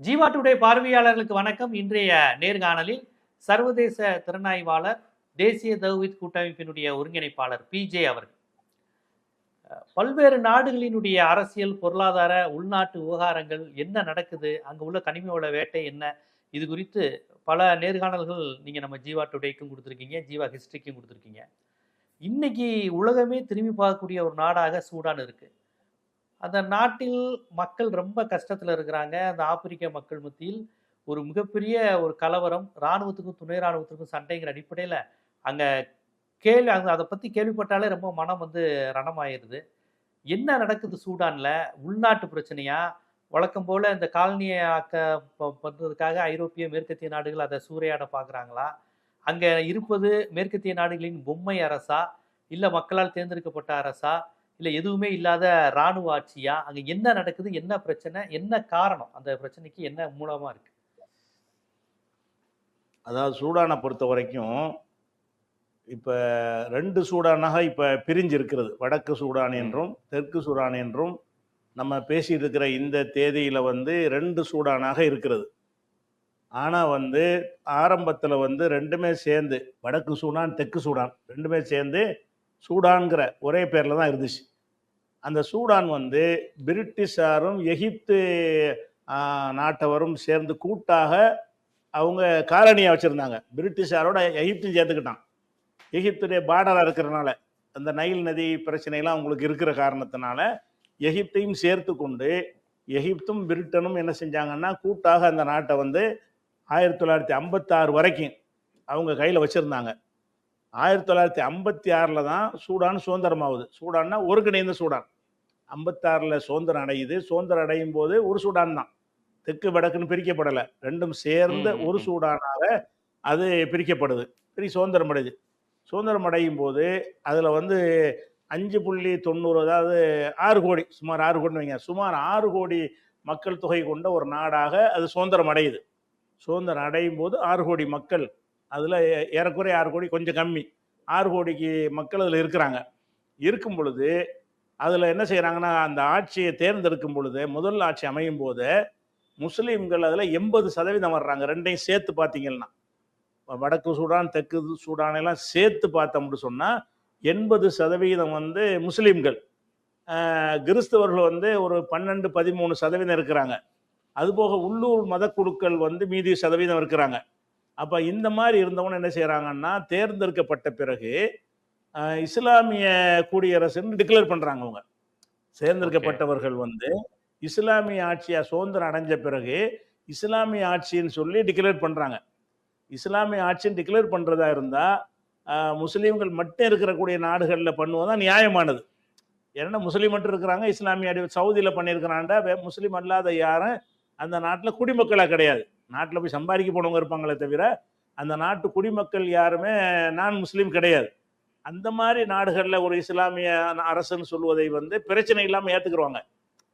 Jeeva today பார்வையாளர்களுக்கு வணக்கம். இன்றைய நேர்காணலில் சர்வதேச திறனாய்வாளர், தேசிய தௌஹீத் கூட்டமைப்பினுடைய ஒருங்கிணைப்பாளர் பிஜே அவர்கள் பல்வேறு நாடுகளினுடைய அரசியல், பொருளாதார, உள்நாட்டு விவகாரங்கள் என்ன நடக்குது, அங்க உள்ள கனிம வள வேட்டை என்ன, இது குறித்து பல நேர்காணல்கள் நீங்க நம்ம ஜீவா டுடேக்கும் கொடுத்துருக்கீங்க, ஜீவா ஹிஸ்டரிக்கும் கொடுத்துருக்கீங்க. இன்னைக்கு உலகமே திரும்பி பார்க்கக்கூடிய ஒரு நாடாக சூடான் இருக்கு. அந்த நாட்டில் மக்கள் ரொம்ப கஷ்டத்தில் இருக்கிறாங்க. அந்த ஆப்பிரிக்க மக்கள் மத்தியில் ஒரு மிகப்பெரிய ஒரு கலவரம், இராணுவத்துக்கும் துணை இராணுவத்துக்கும் சண்டைங்கிற அடிப்படையில் அங்கே அதை பற்றி கேள்விப்பட்டாலே ரொம்ப மனம் ரணமாயிருது. என்ன நடக்குது சூடானில்? உள்நாட்டு பிரச்சனையா? வழக்கம் போல் இந்த காலனியை பண்ணுறதுக்காக ஐரோப்பிய மேற்கத்திய நாடுகள் அதை சூறையாட பார்க்குறாங்களா? அங்கே இருப்பது மேற்கத்திய நாடுகளின் பொம்மை அரசா, இல்லை மக்களால் தேர்ந்தெடுக்கப்பட்ட அரசா, இல்லை எதுவுமே இல்லாத இராணுவ ஆட்சியா? அங்கே என்ன நடக்குது, என்ன பிரச்சனை, என்ன காரணம், அந்த பிரச்சனைக்கு என்ன மூலமாக இருக்கு? அதாவது சூடானை பொறுத்த வரைக்கும் இப்போ 2 சூடானாக இப்போ பிரிஞ்சு இருக்கிறது. வடக்கு சூடான் என்றும் தெற்கு சூடான் என்றும் நம்ம பேசிட்டு இருக்கிற இந்த தேதியில் 2 சூடானாக இருக்கிறது. ஆனால் ஆரம்பத்தில் ரெண்டுமே சேர்ந்து, வடக்கு சூடான் தெற்கு சூடான் ரெண்டுமே சேர்ந்து சூடான்கிற ஒரே பேரில் தான் இருந்துச்சு. அந்த சூடான் பிரிட்டிஷாரும் எகிப்து நாட்டவரும் சேர்ந்து கூட்டாக அவங்க காலனியாக வச்சுருந்தாங்க. பிரிட்டிஷாரோட எகிப்தும் சேர்த்துக்கிட்டான். எகிப்துடைய பார்டராக இருக்கிறனால, அந்த நைல் நதி பிரச்சனைலாம் அவங்களுக்கு இருக்கிற காரணத்தினால எகிப்தையும் சேர்த்து கொண்டு எகிப்தும் பிரிட்டனும் என்ன செஞ்சாங்கன்னா கூட்டாக அந்த நாட்டை 1956 வரைக்கும் அவங்க கையில் வச்சுருந்தாங்க. 1956 தான் சூடான் சுதந்திரமாகுது. சூடான்னா ஒருங்கிணைந்த சூடான். 56 சுதந்திரம் அடையுது. சுதந்திரம் அடையும் போது ஒரு சூடான் தான், தெற்கு வடக்குன்னு பிரிக்கப்படலை. ரெண்டும் சேர்ந்த ஒரு சூடானாக அது பிரிக்கப்படுது. சுதந்திரம் அடையுது. சுதந்திரம் அடையும் போது அதில் 5.90, அதாவது 6 கோடி, சுமார் 6 கோடின்னு வைங்க, சுமார் 6 கோடி மக்கள் தொகை கொண்ட ஒரு நாடாக அது சுதந்திரம் அடையுது. சுதந்திரம் அடையும் போது 6 கோடி மக்கள், அதில் ஏறக்குறைய 6 கோடி, கொஞ்சம் கம்மி, 6 கோடிக்கு மக்கள் அதில் இருக்கிறாங்க. இருக்கும் பொழுது அதில் என்ன செய்கிறாங்கன்னா, அந்த ஆட்சியை தேர்ந்தெடுக்கும் பொழுது, முதல் ஆட்சி அமையும் போது முஸ்லீம்கள் அதில் 80% வர்றாங்க. ரெண்டையும் சேர்த்து பார்த்தீங்கன்னா, வடக்கு சூடான் தெற்கு சூடானெல்லாம் சேர்த்து பார்த்தோம்னு சொன்னால் 80% முஸ்லீம்கள். கிறிஸ்தவர்கள் ஒரு 12-13% இருக்கிறாங்க. அதுபோக உள்ளூர் மத குழுக்கள் மீதி சதவீதம் இருக்கிறாங்க. அப்போ இந்த மாதிரி இருந்தவங்க என்ன செய்கிறாங்கன்னா, தேர்ந்தெடுக்கப்பட்ட பிறகு இஸ்லாமிய குடியரசுன்னு டிக்ளேர் பண்ணுறாங்க. அவங்க தேர்ந்தெடுக்கப்பட்டவர்கள் இஸ்லாமிய ஆட்சியாக சுதந்திரம் அடைஞ்ச பிறகு இஸ்லாமிய ஆட்சின்னு சொல்லி டிக்ளேர் பண்ணுறாங்க. இஸ்லாமிய ஆட்சின்னு டிக்ளேர் பண்ணுறதா இருந்தால் முஸ்லீம்கள் மட்டும் இருக்கக்கூடிய நாடுகளில் பண்ணுவதுதான் நியாயமானது. ஏன்னா முஸ்லீம் மட்டும் இருக்கிறாங்க, இஸ்லாமிய சவுதியில் பண்ணியிருக்கிறான்டா, முஸ்லீம் அல்லாத யாரும் அந்த நாட்டில் குடிமக்களாக கிடையாது. நாட்டில் போய் சம்பாதிக்க போனவங்க இருப்பாங்களே தவிர அந்த நாட்டு குடிமக்கள் யாருமே நான் முஸ்லீம் கிடையாது. அந்த மாதிரி நாடுகளில் ஒரு இஸ்லாமிய அரசுன்னு சொல்வதை பிரச்சனை இல்லாமல் ஏற்றுக்குருவாங்க.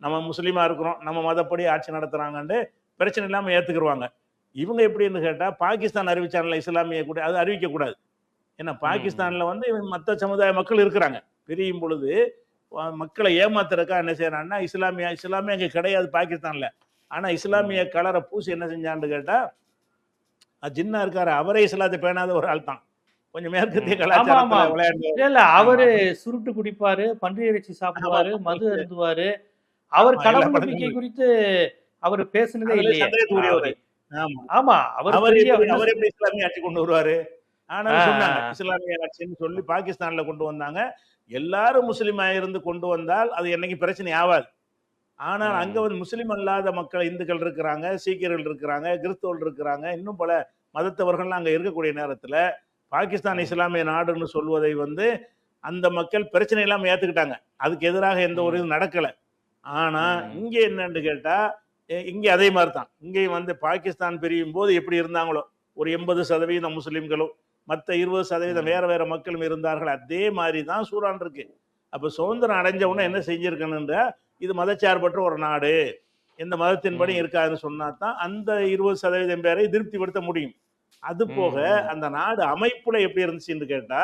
நம்ம முஸ்லீமாக இருக்கிறோம், நம்ம மதப்படி ஆட்சி நடத்துகிறாங்கன்னு பிரச்சனை இல்லாமல் ஏற்றுக்குருவாங்க. இவங்க எப்படின்னு கேட்டால், பாகிஸ்தான் அறிவிச்சான்ல இஸ்லாமிய கூட, அது அறிவிக்கக்கூடாது. ஏன்னா பாகிஸ்தானில் மற்ற சமுதாய மக்கள் இருக்கிறாங்க. பிரியும் பொழுது மக்களை ஏமாத்துறக்கா என்ன செய்யறான்னா, இஸ்லாமிய அங்கே கிடையாது பாகிஸ்தானில். ஆனால் இஸ்லாமிய கலரை பூசி என்ன செஞ்சான்னு கேட்டால், ஜின்னா இருக்காரு, அவரே இஸ்லாத்தை பேணாத ஒரு ஆள் தான். கொஞ்சம் மேற்கத்திய கலாச்சாரத்துல விளையாண்டு, இல்ல அவரு சுருட்டு குடிப்பாரு, பன்றி இறைச்சி சாப்பிடுவாரு, மது அருந்துவாரு. அவர் கடவுள் நம்பிக்கை குறித்து அவர் பேசுனதே இல்லையே. ஆமா, அவர் எப்படி இஸ்லாமிய ஆட்சி கொண்டு வருவாரு? ஆனால் சொன்னாங்க இஸ்லாமிய ஆட்சின்னு சொல்லி பாகிஸ்தான்ல கொண்டு வந்தாங்க. எல்லாரும் முஸ்லீமா இருந்து கொண்டு வந்தால் அது என்னைக்கு பிரச்சனை ஆகாது. ஆனால் அங்க முஸ்லீம் அல்லாத மக்கள், இந்துக்கள் இருக்கிறாங்க, சீக்கியர்கள் இருக்கிறாங்க, கிறிஸ்தவர்கள் இருக்கிறாங்க, இன்னும் பல மதத்தவர்கள்லாம் அங்க இருக்கக்கூடிய நேரத்துல பாகிஸ்தான் இஸ்லாமிய நாடுன்னு சொல்வதை அந்த மக்கள் பிரச்சனை இல்லாமல் ஏத்துக்கிட்டாங்க. அதுக்கு எதிராக எந்த ஒரு இது நடக்கல. ஆனா இங்க என்னன்னு கேட்டா, இங்கே அதே மாதிரி தான். இங்கேயும் பாகிஸ்தான் பிரியும் போது எப்படி இருந்தாங்களோ, ஒரு 80% முஸ்லீம்களும் மற்ற 20% வேற வேற மக்களும் இருந்தார்கள். அதே மாதிரி தான் சூடான் இருக்கு. அப்போ சுதந்திரம் அடைஞ்சவொன்னே என்ன செஞ்சிருக்கணுன்ற, இது மதச்சார்பற்ற ஒரு நாடு, எந்த மதத்தின்படி இருக்காதுன்னு சொன்னா தான் அந்த 20% பேரை திருப்திப்படுத்த முடியும். அது போக அந்த நாடு அமைப்புல எப்படி இருந்துச்சுன்னு கேட்டா,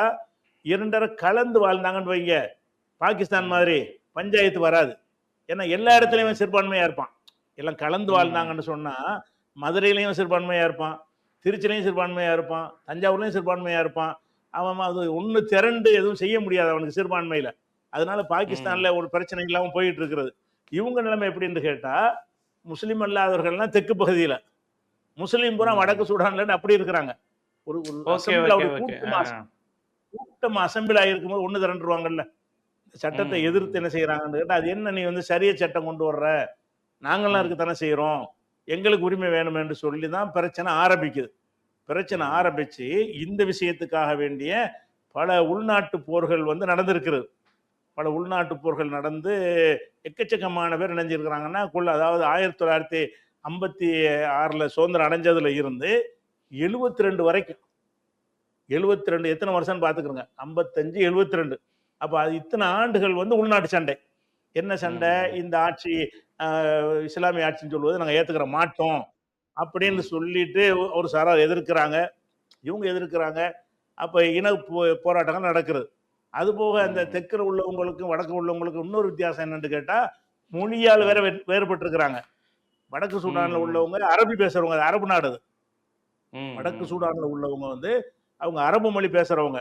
2 கலந்து வாழ்ந்தாங்கன்னு வைங்க. பாகிஸ்தான் மாதிரி பஞ்சாயத்து வராது. ஏன்னா எல்லா இடத்துலையுமே சிறுபான்மையா இருப்பான். எல்லாம் கலந்து ம். வாழ்ந்தாங்கன்னு சொன்னா மதுரையிலையும் சிறுபான்மையா இருப்பான், திருச்சிலையும் சிறுபான்மையா இருப்பான், தஞ்சாவூர்லையும் சிறுபான்மையா இருப்பான். அவன் அது ஒண்ணு திரண்டு எதுவும் செய்ய முடியாது அவனுக்கு சிறுபான்மையில. அதனால ம். பாகிஸ்தான்ல ஒரு பிரச்சனை இல்லாம போயிட்டு இருக்கிறது. இவங்க நிலைமை எப்படின்னு கேட்டா, முஸ்லிம் அல்லாதவர்கள்லாம் தெற்கு பகுதியில, முஸ்லீம் பூரா வடக்கு ம். சூடான்ல அப்படி இருக்கிறாங்க. ஒரு ஒரு ஓகே, அசெம்பிள் ஓகே, அப்படி ஓகே. கூட்டமா அசெம்பிள் ஆகிருக்கும்போது ஒண்ணு திரண்டுருவாங்கல்ல. சட்டத்தை எதிர்த்து ம். என்ன செய்யறாங்கன்னு கேட்டா, அது என்ன நீ வந்து சரிய சட்டம் கொண்டு வர்ற? நாங்கள்லாம் ம். இருக்கத்தானே செய்றோம். எங்களுக்கு உரிமை வேணும் என்று சொல்லி தான் பிரச்சனை ஆரம்பிக்குது. பிரச்சனை ம். ஆரம்பிச்சு இந்த விஷயத்துக்காக வேண்டிய பல உள்நாட்டு போர்கள் வந்து நடந்திருக்கிறது. பல உள்நாட்டு போர்கள் நடந்து எக்கச்சக்கமான பேர் இணைஞ்சிருக்கிறாங்கன்னா அதாவது 1956ல சுதந்திரம் அடைஞ்சதுல இருந்து 72 வரைக்கும் 72 எத்தனை வருஷம்னு பார்த்துக்கிறோங்க. 55, 72. அப்ப அது இத்தனை ஆண்டுகள் வந்து உள்நாட்டு சண்டை. என்ன சண்டை? ம். இந்த ஆட்சி இஸ்லாமிய ஆட்சின்னு சொல்வது நாங்க ஏத்துக்கிற மாட்டோம் அப்படின்னு ம். சொல்லிட்டு ஒரு சாரார் எதிர்க்கிறாங்க. இவங்க எதிர்க்கிறாங்க. அப்ப போராட்டங்கள் நடக்கிறது. அதுபோக அந்த ம். தெற்குல உள்ளவங்களுக்கும் வடக்கு உள்ளவங்களுக்கும் இன்னொரு வித்தியாசம் என்னன்னு கேட்டா, மொழியால் வேற ம். வேறுபட்டிருக்கிறாங்க. வடக்கு சூடான்ல ம். உள்ளவங்க அரபி பேசுறவங்க, அது அரபு நாடு அது. வடக்கு ம். சூடான்ல உள்ளவங்க வந்து அவங்க அரபு மொழி பேசுறவங்க.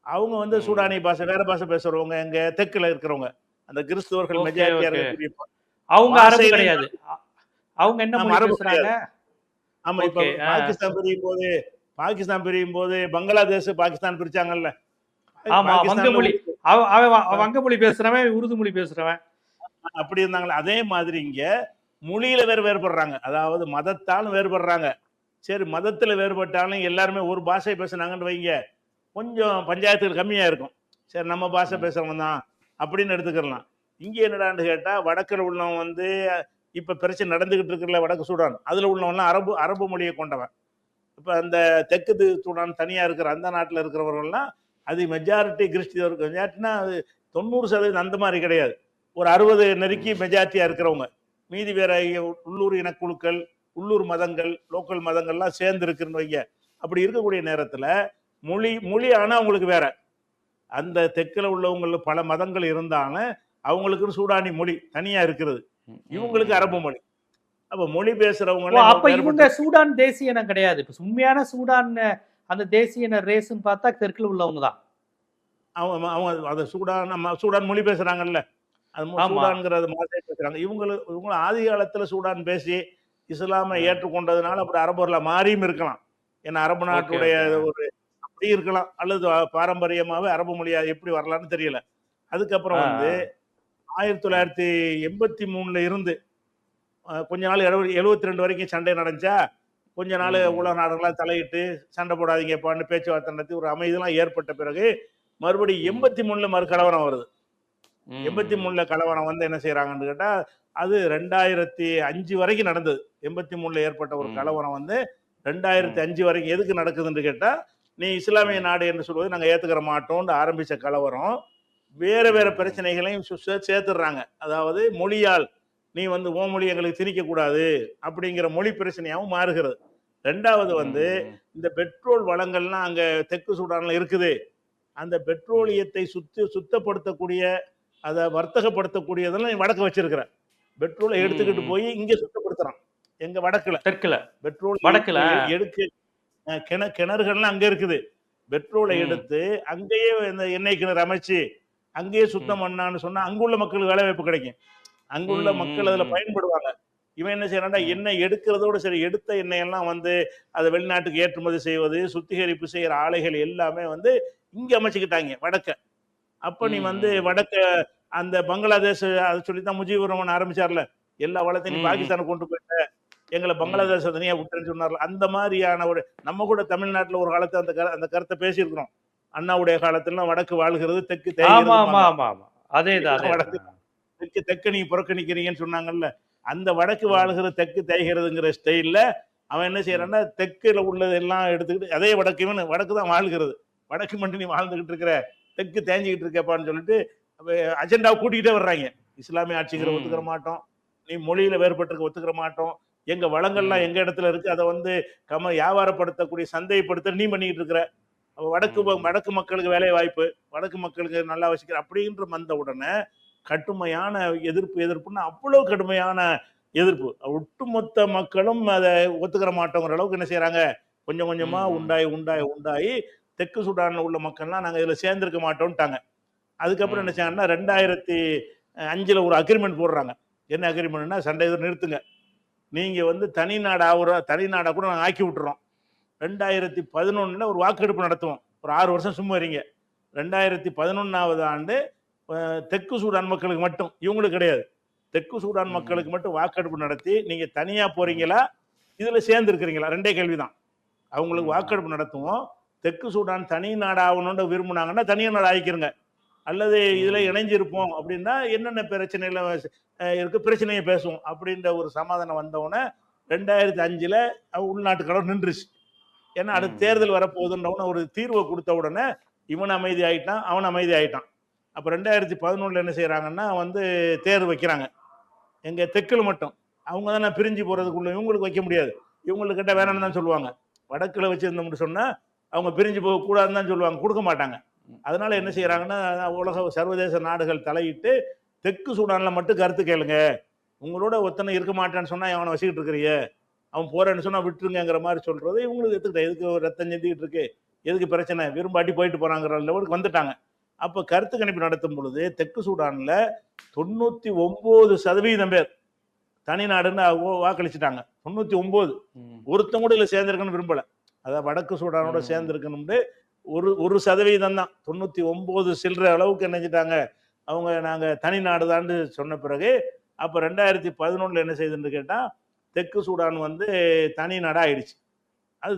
அவங்க வந்து ம். சூடானி பாஷை வேற பாஷை பேசுறவங்க எங்க தெற்குல இருக்கிறவங்க. அந்த கிறிஸ்தவர்கள் ஓகே, மெஜாரிட்டியா ஓகே. இருக்கக்கூடிய அவங்க அரபு பாஷையிலையும் கிடையாது. அவங்க என்ன ஆமா மொழி அரபு பேசுறாங்க? கிடையாது. ஆமா இப்ப ஓகே. பாகிஸ்தான் பிரியும் போது பங்களாதேஷ், பாகிஸ்தான் பிரிச்சாங்கல்ல. ஆமா. வங்க பாகிஸ்தான்ல மொழி. அவன் வங்க மொழி பேசுறவன், உருது மொழி பேசுறவன். அப்படி இருந்தாங்களே அதே மாதிரி இங்க மொழியில வேறுபடுறாங்க. அதாவது மதத்தாலும் வேறுபடுறாங்க. சரி மதத்துல வேறுபட்டாலும் எல்லாருமே ஒரு பாஷை பேசுனாங்கன்னு வைங்க, கொஞ்சம் பஞ்சாயத்துகள் கம்மியா இருக்கும். சரி நம்ம பாஷை ம். பேசுறவங்க தான் அப்படின்னு எடுத்துக்கலாம். இங்க என்னடான்னு கேட்டா வடக்குல உள்ளவன் வந்து இப்ப பிரச்சனை நடந்துகிட்டு இருக்குல்ல வடக்கு சூடான், அதுல உள்ளவன்லாம் அரபு அரபு மொழியை கொண்டவன். இப்ப அந்த தெற்கு சூடான் தனியா இருக்கிற அந்த நாட்டுல இருக்கிறவர்கள்லாம் அது மெஜாரிட்டி கிறிஸ்டியர் மெஜாரிட்டினா அது 90% அந்த மாதிரி கிடையாது. ஒரு 60 நெருக்கி ம். மெஜாரிட்டியா இருக்கிறவங்க. மீதி வேற உள்ளூர் இனக்குழுக்கள், உள்ளூர் மதங்கள், லோக்கல் மதங்கள்லாம் சேர்ந்து இருக்குன்னு வைங்க. அப்படி இருக்கக்கூடிய நேரத்துல மொழி மொழி ஆனா அவங்களுக்கு வேற. அந்த தெற்குல உள்ளவங்களுக்கு பல மதங்கள் இருந்தாலும் அவங்களுக்குன்னு சூடானி மொழி தனியா இருக்கிறது. ம். இவங்களுக்கு அரபு ம். மொழி. அப்ப மொழி பேசுறவங்க ஓ! எல்லாம் அப்ப இவங்க வேறுபட்டு சூடான் தேசிய இனம் கிடையாது. இப்ப உண்மையான சூடான் அந்த தேசிய இன ரேஸ்ன்னு பார்த்தா தெற்குல உள்ளவங்க தான். அவங்க அவங்க அது சூடான் மொழி பேசுறாங்கல்ல. அது ஆமா. சூடான்ங்கிறது மாதிரி பேசுறாங்க. இவங்க ஆதி காலத்துல சூடான் பேசி இஸ்லாமை ம். ஏற்றுக்கொண்டதுனால அப்படி அரபுல மாறியும் இருக்கலாம். ஏன்னா அரபு ஓகே, நாட்டுடைய ஓகே. ஒரு அப்படி இருக்கலாம். அல்லது பாரம்பரியமாவே அரபு மொழியா எப்படி வரலாம்னு தெரியல. ஆ, அதுக்கப்புறம் வந்து ஆ. ம். 1983ல இருந்து கொஞ்ச நாள் 72 வரைக்கும் சண்டை நடந்துச்சா, கொஞ்ச நாள் ம். உலக நாடுகள்லாம் தலையிட்டு சண்டை போடாதீங்கப்பான்னு பேச்சுவார்த்தை நடத்தி ஒரு அமைதிலாம் ஏற்பட்ட பிறகு மறுபடியும் ம். 83ல கலவரம் வருது. ம். 83ல கலவரம் வந்து என்ன செய்றாங்கன்னு கேட்டா, அது 2005 வரைக்கும் நடந்தது. 83ல ஏற்பட்ட ஒரு ம். கலவரம் வந்து ம். 2005 வரைக்கும் எதுக்கு நடக்குதுன்னு கேட்டா, நீ இஸ்லாமிய ம். நாடு என்று சொல்வதை நாங்க ஏத்துக்கிற மாட்டோம்னு ஆரம்பிச்ச கலவரம், வேற வேற ம். பிரச்சனைகளையும் சேர்த்துடுறாங்க. அதாவது மொழியால் நீ வந்து உன் மொழி எங்களுக்கு திணிக்கக்கூடாது அப்படிங்கிற மொழி பிரச்சனையாவும் மாறுகிறது. 2வது வந்து ம். இந்த பெட்ரோல் வளங்கள்லாம் அங்க தெற்கு சூடான்ல இருக்குது. அந்த ம். பெட்ரோலியத்தை சுத்தப்படுத்தக்கூடிய அத வர்த்தகப்படுத்தக்கூடியதெல்லாம் நீ வடக்க வச்சிருக்கிற. பெட்ரோல எடுத்துக்கிட்டு ம். போய் இங்க சுத்தப்படுத்துறான். எங்க வடக்குல. தெற்குல. பெட்ரோல் வடக்குல. எடுக்கு கிணறுகள்லாம் அங்க இருக்குது. பெட்ரோலை ம். எடுத்து அங்கேயே இந்த எண்ணெய் கிணறு அமைச்சு, அங்கேயே சுத்தம் ம். பண்ணான்னு சொன்னா, அங்குள்ள மக்களுக்கு வேலை வாய்ப்பு கிடைக்கும். ம். அங்குள்ள மக்கள் அதுல ம். பயன்படுவாங்க. இவன் என்ன செய்யறான்டா, ம். எண்ணெய் எடுக்கிறதோட சரி, எடுத்த எண்ணெய் எல்லாம் வந்து அத வெளிநாட்டுக்கு ஏற்றுமதி செய்வது, சுத்திகரிப்பு செய்யற ஆலைகள் எல்லாமே வந்து இங்க அமைச்சுக்கிட்டாங்க வடக்க. அப்ப நீ வந்து ம். வடக்க அந்த பங்களாதேஷ் அத சொல்லித்தான் முஜிபுர் ரஹ்மான் ஆரம்பிச்சார்ல. எல்லா வளத்தையும் நீ ம். பாகிஸ்தானுக்கு கொண்டு போயிட்ட. எங்கள ம். பங்களாதேஷ தனியா விட்டுருன்னு சொன்னார்ல. அந்த மாரியான ஒரு நம்ம கூட தமிழ்நாட்டுல ஒரு காலத்துல அந்த கருத்த பேசியிருக்கிறோம். அண்ணாவுடைய காலத்துலலாம் வடக்கு வாழ்கிறது, தெற்கு ஆமா, ஆமா, தேய்கிறதும்பாங்க. ஆமா, ஆமா. அதேதான், எல்லாம் அதேதான். வடக்கு தெற்க நீங்க புறக்கணிக்கிறீங்கன்னு சொன்னாங்கல்ல. அந்த வடக்கு ம். வாழ்கிற தெற்கு தேய்கிறதுங்கிற ஸ்டைல்ல அவன் என்ன ம். செய்யறான்னா, தெற்குல உள்ளதெல்லாம் எடுத்துக்கிட்டு அதே வடக்கு இவனு வடக்கு தான் வாழ்கிறது. வடக்கு மட்டும் நீ வாழ்ந்துகிட்டு இருக்கிற, தெற்கு தேஞ்சுகிட்டு இருக்கப்பான்னு சொல்லிட்டு அஜெண்டாவை கூட்டிக்கிட்டே வர்றாங்க. இஸ்லாமிய ஆட்சிங்கிற ஒத்துக்கிற ம். மாட்டோம். நீ மொழியில வேறுபட்டிருக்க ஒத்துக்கிற மாட்டோம். எங்க வளங்கள்லாம் ம். எங்க இடத்துல இருக்கு. அத வந்து வியாபாரப்படுத்தக்கூடிய சந்தைப்படுத்த நீ பண்ணிக்கிட்டு இருக்கிற. அப்ப ம். வடக்கு மக்களுக்கு வேலை வாய்ப்பு, வடக்கு மக்களுக்கு நல்லா வசிக்கிற அப்படின்ற வந்த உடனே கடுமையான எதிர்ப்புன்னு அவ்வளவு கடுமையான எதிர்ப்பு. ஒட்டுமொத்த மக்களும் அதை ஒத்துக்கிற மாட்டோங்கிற அளவுக்கு என்ன செய்யறாங்க, கொஞ்சம் கொஞ்சமா உண்டாயி உண்டாயி உண்டாயி தெற்கு சூடான்ல உள்ள மக்கள்லாம் நாங்க இதுல சேர்ந்திருக்க மாட்டோம்ட்டாங்க. அதுக்கப்புறம் என்ன செய்யாங்கன்னா 2005 ஒரு அக்ரிமெண்ட் போடுறாங்க. என்ன அக்ரிமெண்ட்னா, சண்டை நிறுத்துங்க, நீங்க வந்து தனி நாடா கூட நாங்க ஆக்கி விட்டுறோம். 2011 ஒரு வாக்கெடுப்பு நடத்துவோம், ஒரு 6 வருஷம் சும்மா இருங்க. 2011வது ஆண்டு தெற்கு சூடான் மக்களுக்கு மட்டும், இவங்களுக்கு கிடையாது, தெற்கு சூடான் மக்களுக்கு மட்டும் வாக்கெடுப்பு நடத்தி, நீங்க தனியா போறீங்களா இதுல சேர்ந்து இருக்கிறீங்களா, ரெண்டே கேள்விதான். அவங்களுக்கு வாக்கெடுப்பு நடத்துவோம். தெற்கு சூடான் தனி நாடாகணும்னு விரும்புனாங்கன்னா தனியா நாடு ஆகிக்கிறங்க, அல்லது இதுல இணைஞ்சிருப்போம் அப்படின்னா என்னென்ன பிரச்சனையில இருக்கு பிரச்சனையை பேசுவோம் அப்படின்ற ஒரு சமாதானம் வந்தவுடனே 2005 உள்நாட்டு கலவரம் நின்றுச்சு. ஏன்னா அடுத்த தேர்தல் வரப்போகுதுன்ற ஒரு தீர்வை கொடுத்த உடனே இவன் அமைதி ஆயிட்டான், அவன் அமைதி ஆயிட்டான். அப்ப 2011 என்ன செய்யறாங்கன்னா வந்து தேர்வு வைக்கிறாங்க. எங்க தெற்குல மட்டும் அவங்க தானே பிரிஞ்சு போறதுக்குள்ள, இவங்களுக்கு வைக்க முடியாது, இவங்களுக்கு கிட்ட வேணும்னு தான் சொல்லுவாங்க. வடக்குல வச்சிருந்தோம்னு சொன்னா அவங்க பிரிஞ்சு போக கூடாதுன்னு தான் சொல்லுவாங்க, கொடுக்க மாட்டாங்க. அதனால என்ன செய்யறாங்கன்னா, உலக சர்வதேச நாடுகள் தலையிட்டு தெற்கு சூடான்ல மட்டும் கருத்து கேளுங்க, உங்களோட ஒத்தனை இருக்க மாட்டான்னு சொன்னா அவனை வச்சுக்கிட்டு இருக்கிறீங்க, அவன் போறேன்னு சொன்னா விட்டுருங்கிற மாதிரி சொல்றது இவங்களுக்கு எடுத்துக்கிட்ட, எதுக்கு ரத்தம் செஞ்சுக்கிட்டு இருக்கு, எதுக்கு பிரச்சனை, விரும்பாட்டி போயிட்டு போறாங்கிற லெவலுக்கு வந்துட்டாங்க. அப்ப கருத்து கணிப்பு நடத்தும் பொழுது தெற்கு சூடான்ல 99% பேர் தனிநாடுன்னு வாக்களிச்சுட்டாங்க. 99 ஒருத்தம் கூட இல்ல சேர்ந்திருக்கணும்னு விரும்பல. அதாவது வடக்கு சூடானோட சேர்ந்திருக்கணும்னு ஒரு சதவீதம் தான், 99 சில்லற அளவுக்கு நினைச்சிட்டாங்க அவங்க, நாங்க தனி நாடுதான்னு சொன்ன பிறகு. அப்ப 2011 என்ன செய்யுதுன்னு கேட்டா, தெற்கு சூடான் வந்து தனி நாடா ஆயிடுச்சு. அது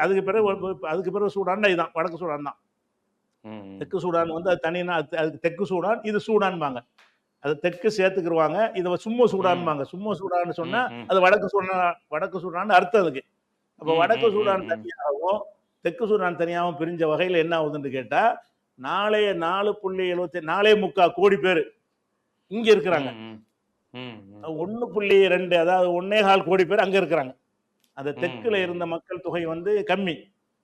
அதுக்கு பிறகு சூடான் இதுதான், வடக்கு சூடான் தான். தெற்கு சூடான் வந்து அது தனினா, அதுக்கு தெற்கு சூடான், இது சூடான்பாங்க, அது தெற்கு சேர்த்துக்கிருவாங்க, இதை சும்மா சூடான்பாங்க. சும்மா சூடான்னு சொன்னா அது வடக்கு சூடான் அர்த்தம் அதுக்கு. அப்ப வடக்கு சூடான் தனியாகவும் தெற்கு சூடான் தனியாகவும் பிரிஞ்ச வகையில் என்ன ஆகுதுன்னு கேட்டா, நாளைய 4.74 கோடி பேர் இங்க இருக்கிறாங்க. 1.2 அதாவது 1.25 கோடி பேர் அங்க இருக்கிறாங்க. அந்த தெற்குல இருந்த மக்கள் தொகை வந்து கம்மி,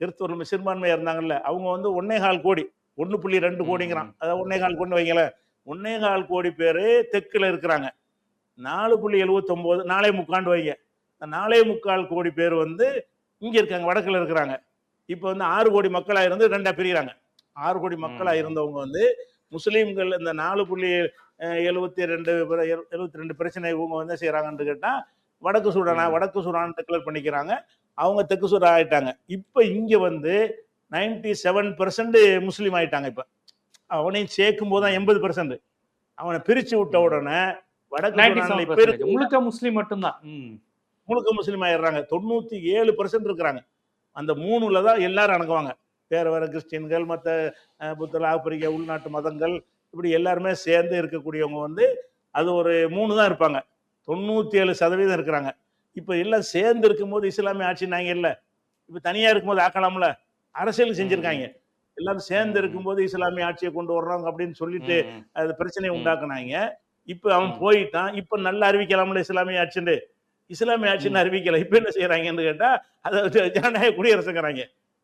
கிறிஸ்தவர்கள் சிறுபான்மையா இருந்தாங்கல்ல, அவங்க வந்து 1.25 கோடி, 1.2 கோடிங்கிறான், அதாவது 1.25 கோடி வைங்களேன், 1.25 கோடி பேரு தெற்குல இருக்கிறாங்க. 4.79 4.75 வைங்க, 4.25 கோடி பேர் வந்து இங்க இருக்காங்க, வடக்குல இருக்கிறாங்க. இப்ப வந்து 6 கோடி மக்களா இருந்து 2 பிரிகிறாங்க. 6 கோடி மக்களா இருந்தவங்க வந்து முஸ்லீம்கள் இந்த 4.72 பிரச்சனை இவங்க வந்து செய்யறாங்கன்னு கேட்டா, வடக்கு சூடான் டிக்ளேர் பண்ணிக்கிறாங்க, அவங்க தெற்கு சூடான் ஆயிட்டாங்க. இப்ப இங்க வந்து 97% முஸ்லீம் ஆயிட்டாங்க. இப்ப அவனையும் சேர்க்கும் போதுதான் 80%. அவனை பிரிச்சு விட்ட உடனே வடக்கு முழுக்க முஸ்லீம் மட்டும்தான், முழுக்க முஸ்லீம் ஆயிடுறாங்க. 97% இருக்கிறாங்க. அந்த 3ல தான் எல்லாரும் அடங்குவாங்க. வேற வேற கிறிஸ்டின்கள், மற்ற புத்தர், ஆப்பிரிக்க உள்நாட்டு மதங்கள், இப்படி எல்லாருமே சேர்ந்து இருக்கக்கூடியவங்க வந்து அது ஒரு 3 தான் இருப்பாங்க. 97% இருக்கிறாங்க. இப்ப எல்லாம் சேர்ந்து இருக்கும்போது இஸ்லாமிய ஆட்சினாங்க இல்ல, இப்ப தனியா இருக்கும்போது ஆக்கலாம்ல, அரசியல் செஞ்சிருக்காங்க. எல்லாரும் சேர்ந்து இருக்கும்போது இஸ்லாமிய ஆட்சியை கொண்டு வர்றாங்க அப்படின்னு சொல்லிட்டு அது பிரச்சனையை உண்டாக்குனாங்க. இப்ப அவன் போயிட்டான், இப்ப நல்லா அறிவிக்கலாம்ல இஸ்லாமிய ஆட்சின்னு. இஸ்லாமிய ஆட்சின்னு அறிவிக்கல. இப்ப என்ன செய்யறாங்கன்னு கேட்டா, அதை ஜனநாயக குடியரசுங்கிறாங்க.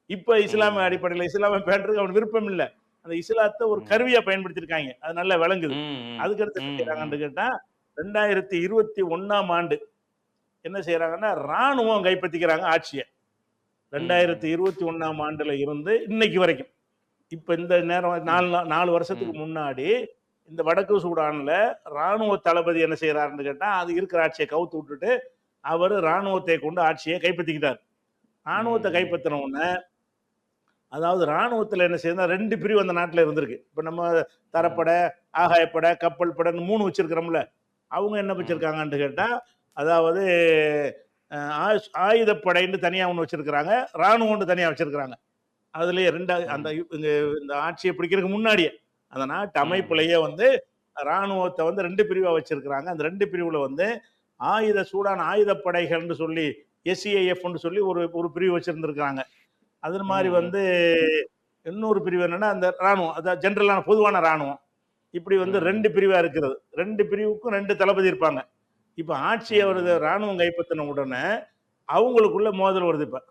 இப்ப இஸ்லாமிய அடிப்படையில் இஸ்லாமிய பேண்டருக்கு அவன் விருப்பம் இல்லை, அந்த இஸ்லாத்தை ஒரு கருவியா பயன்படுத்திருக்காங்க. அது நல்லா விளங்குது. அதுக்கடுத்து என்ன செய்யறாங்கன்னு கேட்டா, 2021 ஆண்டு என்ன செய்யறாங்கன்னா, ராணுவம் கைப்பற்றிக்கிறாங்க ஆட்சியை. 2021 ஆண்டுல இருந்து இன்னைக்கு வரைக்கும், இப்ப இந்த நேரம் 4 வருஷத்துக்கு முன்னாடி இந்த வடக்கு சூடான்ல ராணுவ தளபதி என்ன செய்யறாருன்னு கேட்டா, அது இருக்கிற ஆட்சியை கவுத்து விட்டுட்டு அவர் ராணுவத்தை கொண்டு ஆட்சியை கைப்பற்றிக்கிட்டார். ராணுவத்தை கைப்பற்றின உடனே, அதாவது ராணுவத்தில் என்ன செய்யணும், 2 பிரிவு அந்த நாட்டில் இருந்திருக்கு. இப்ப நம்ம தரப்படை, ஆகாயப்படை, கப்பல் படைன்னு 3 வச்சிருக்கிறோம்ல, அவங்க என்ன வச்சிருக்காங்கன்னு கேட்டா, அதாவது ஆயுதப்படைன்னு தனியா ஒன்று வச்சிருக்கிறாங்க, ராணுவம்னு தனியா வச்சிருக்கிறாங்க. அதுலயே 2 அந்த இந்த ஆட்சியை பிடிக்கிறதுக்கு முன்னாடியே அந்த நாட்டு அமைப்புலயே வந்து ராணுவத்தை வந்து 2 பிரிவா வச்சிருக்கிறாங்க. அந்த 2 பிரிவுல வந்து சூடான் ஆயுதப்படைகள்னு சொல்லி SCIF சொல்லி ஒரு பிரிவு வச்சிருந்திருக்கிறாங்க. அது மாதிரி வந்து இன்னொரு பிரிவு என்னன்னா அந்த ராணுவம், அதாவது ஜெனரலான பொதுவான ராணுவம். இப்படி வந்து 2 பிரிவா இருக்கிறது. 2 பிரிவுக்கும் 2 தளபதி இருப்பாங்க. இப்ப ஆட்சியை வருது ராணுவம் கைப்பற்றின உடனே அவங்களுக்குள்ள மோதல் வருது. இப்ப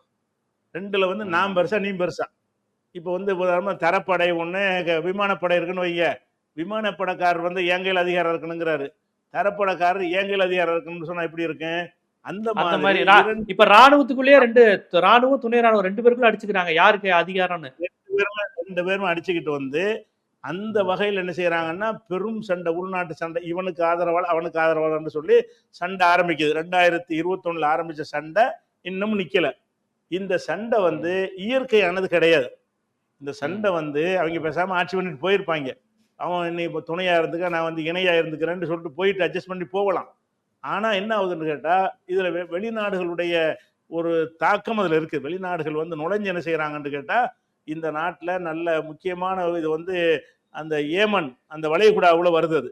2ல வந்து நான் பெருசா நீ பெருசா. இப்ப வந்து உதாரணமா தரப்படை ஒண்ணு, விமானப்படை இருக்குன்னு வைங்க, விமானப்படைக்காரர் வந்து என் கையில் அதிகாரம் இருக்கணுங்கிறாரு, தரப்படக்காரர் ஏங்கல் அதிகாரம் இருக்குன்னு சொன்னா எப்படி இருக்கு? அந்த அந்த மாதிரி மாதிரி இரண்டு இப்ப ராணுவத்துக்குள்ளேயே ரெண்டு ராணுவம் துணை ராணுவம் ரெண்டு பேருக்குள்ள அடிச்சுக்கிறாங்க யாருக்கு அதிகாரம்னு. ரெண்டு பேரும் அடிச்சுக்கிட்டு வந்து அந்த வகையில் என்ன செய்யறாங்கன்னா பெரும் சண்டை, உள்நாட்டு சண்டை, இவனுக்கு ஆதரவாள் அவனுக்கு ஆதரவாளர்னு சொல்லி சண்டை ஆரம்பிக்குது. 2021 ஆரம்பிச்ச சண்டை இன்னும் நிக்கல. இந்த சண்டை வந்து இயற்கையானது கிடையாது. இந்த சண்டை வந்து அவங்க பேசாம ஆட்சி பண்ணிட்டு போயிருப்பாங்க. அவன் என்னை இப்போ துணையா இருந்துக்க, நான் வந்து இணையா இருந்துக்கிறேன்னு சொல்லிட்டு போயிட்டு அட்ஜஸ்ட் பண்ணி போகலாம். ஆனா என்ன ஆகுதுன்னு கேட்டா, இதுல வெளிநாடுகளுடைய ஒரு தாக்கம் அதுல இருக்கு. வெளிநாடுகள் வந்து நுழைஞ்சு என்ன செய்யறாங்கன்னு கேட்டா, இந்த நாட்டுல நல்ல முக்கியமான இது வந்து அந்த ஏமன் அந்த வளைகுடாவுல வருது. அது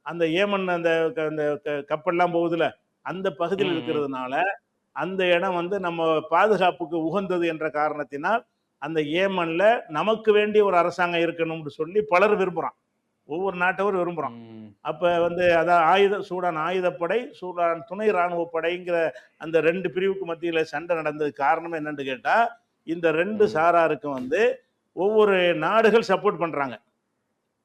அந்த ஏமன் அந்த அந்த கப்பல்லாம் போகுதுல, அந்த பகுதியில் இருக்கிறதுனால அந்த இடம் வந்து நம்ம பாதுகாப்புக்கு உகந்தது என்ற காரணத்தினால் அந்த ஏமன்ல நமக்கு வேண்டிய ஒரு அரசாங்கம் இருக்கணும்னு சொல்லி பலர் விரும்புறான். ஒவ்வொரு நாட்டவர் விரும்புறான். அப்ப வந்து அதான் சூடான் ஆயுதப்படை, சூடான் துணை ராணுவ படைங்கிற அந்த ரெண்டு பிரிவுக்கு மத்தியில சண்டை நடந்தது. காரணம் என்னன்னு கேட்டா, இந்த ரெண்டு சாராருக்கும் வந்து ஒவ்வொரு நாடுகள் சப்போர்ட் பண்றாங்க.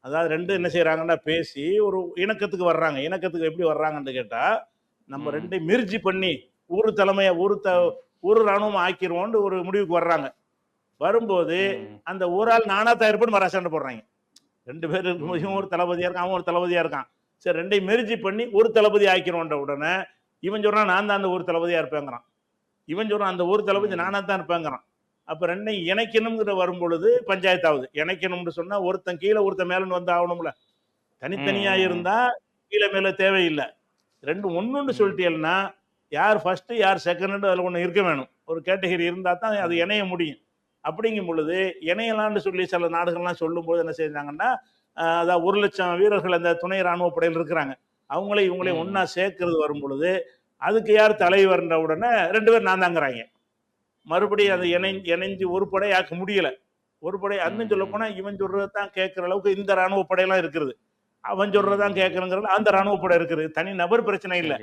அதாவது ரெண்டு என்ன செய்யறாங்கன்னா பேசி ஒரு இணக்கத்துக்கு வர்றாங்க. இணக்கத்துக்கு எப்படி வர்றாங்கன்னு கேட்டா, நம்ம ரெண்டையும் மிர்ஜி பண்ணி ஒரு தலைமையை ஒரு ராணுவம் ஆக்கிடுவோம்னு ஒரு முடிவுக்கு வர்றாங்க. வரும்போது அந்த ஒரு ஆள் நானா தயாரிப்பு வர சண்டை போடுறாங்க. ரெண்டு பேர் இருக்கும்போது இவன் ஒரு தளபதியா இருக்கான், அவன் ஒரு தளபதியா இருக்கான். சரி ரெண்டையும் மெரிஜி பண்ணி ஒரு தளபதி ஆக்கிறோன்ற உடனே இவன் சொல்றான் நான் தான் அந்த ஒரு தளபதியா இருப்பேங்கிறான். இவன் சொல்றான் அந்த ஒரு தளபதி நானா தான் இருப்பேங்கிறான். அப்ப ரெண்டையும் இணைக்கணுங்கிற வரும் பொழுது பஞ்சாயத்து ஆகுது. இணைக்கணும்னு சொன்னா ஒருத்தன் கீழே ஒருத்தன் மேலன்னு வந்து ஆகணும்ல. தனித்தனியா இருந்தா கீழே மேல தேவையில்லை. ரெண்டு ஒண்ணுன்னு சொல்லிட்டீங்கன்னா யார் ஃபர்ஸ்ட் யார் செகண்ட் அதுல ஒண்ணு இருக்க வேணும். ஒரு கேட்டகரி இருந்தா தான் அது இணைய முடியும். அப்படிங்கும் பொழுது இணையலான்னு சொல்லி சில நாடுகள்லாம் சொல்லும் போது என்ன செஞ்சாங்கன்னா, அதாவது 1,00,000 வீரர்கள் அந்த துணை ராணுவ படையில் இருக்கிறாங்க. அவங்களே இவங்களே ஒன்னா சேர்க்கிறது வரும் பொழுது அதுக்கு யார் தலைவர்ன்ற உடனே ரெண்டு பேர் நான் தாங்கிறாங்க. மறுபடியும் அதை இணைஞ்சு ஒரு படை ஆக்க முடியல. ஒரு படை அண்ணன் சொல்ல போனா இவன் சொல்றதான் கேட்கிற அளவுக்கு இந்த ராணுவ படையெல்லாம் இருக்குது. அவன் சொல்றதான் கேட்கணுங்கிறது அந்த ராணுவ படை இருக்குது. தனி நபர் பிரச்சனை இல்லை.